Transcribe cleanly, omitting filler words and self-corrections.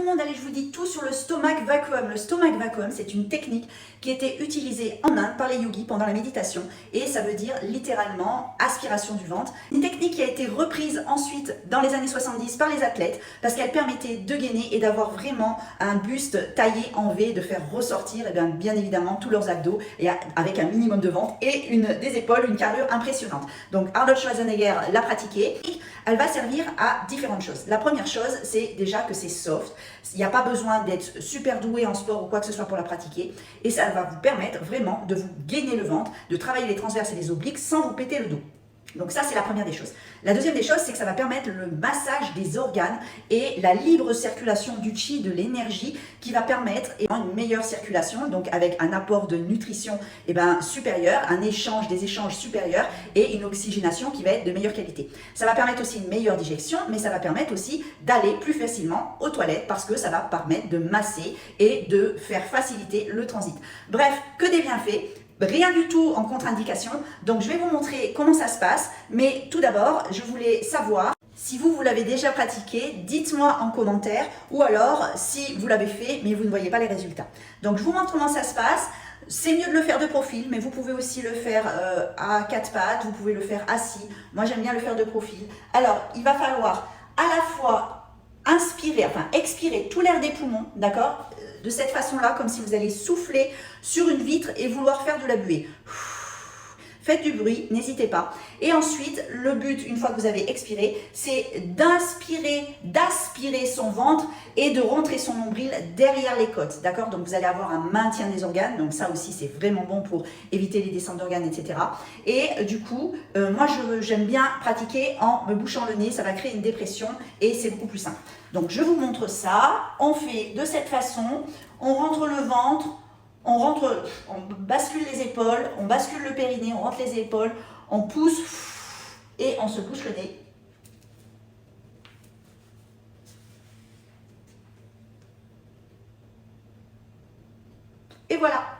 le monde, allez, je vous dis tout sur le stomach vacuum. Le stomach vacuum, c'est une technique qui était utilisée en Inde par les yogis pendant la méditation et ça veut dire littéralement aspiration du ventre. Une technique qui a été reprise ensuite dans les années 70 par les athlètes parce qu'elle permettait de gainer et d'avoir vraiment un buste taillé en V, de faire ressortir bien évidemment tous leurs abdos et avec un minimum de ventre et des épaules, une carrure impressionnante. Donc Arnold Schwarzenegger l'a pratiquée. Elle va servir à différentes choses. La première chose, c'est déjà que c'est soft. Il n'y a pas besoin d'être super doué en sport ou quoi que ce soit pour la pratiquer. Et ça va vous permettre vraiment de vous gainer le ventre, de travailler les transverses et les obliques sans vous péter le dos. Donc ça, c'est la première des choses. La deuxième des choses, c'est que ça va permettre le massage des organes et la libre circulation du chi, de l'énergie, qui va permettre une meilleure circulation, donc avec un apport de nutrition supérieur, des échanges supérieurs et une oxygénation qui va être de meilleure qualité. Ça va permettre aussi une meilleure digestion, mais ça va permettre aussi d'aller plus facilement aux toilettes parce que ça va permettre de masser et de faire faciliter le transit. Bref, que des bienfaits. Rien du tout en contre-indication, donc je vais vous montrer comment ça se passe, mais tout d'abord, je voulais savoir si vous l'avez déjà pratiqué, dites-moi en commentaire, ou alors si vous l'avez fait mais vous ne voyez pas les résultats. Donc je vous montre comment ça se passe. C'est mieux de le faire de profil, mais vous pouvez aussi le faire à quatre pattes, vous pouvez le faire assis. Moi j'aime bien le faire de profil. Alors, il va falloir à la fois expirer tout l'air des poumons, d'accord? De cette façon-là, comme si vous allez souffler sur une vitre et vouloir faire de la buée. Faites du bruit, n'hésitez pas. Et ensuite, le but, une fois que vous avez expiré, c'est d'aspirer son ventre et de rentrer son nombril derrière les côtes, d'accord? Donc vous allez avoir un maintien des organes, donc ça aussi c'est vraiment bon pour éviter les descentes d'organes, etc. Et du coup, moi j'aime bien pratiquer en me bouchant le nez, ça va créer une dépression et c'est beaucoup plus simple. Donc je vous montre ça, on fait de cette façon, on rentre le ventre, on bascule les épaules, on bascule le périnée, on rentre les épaules, on pousse et on se bouche le nez. Et voilà.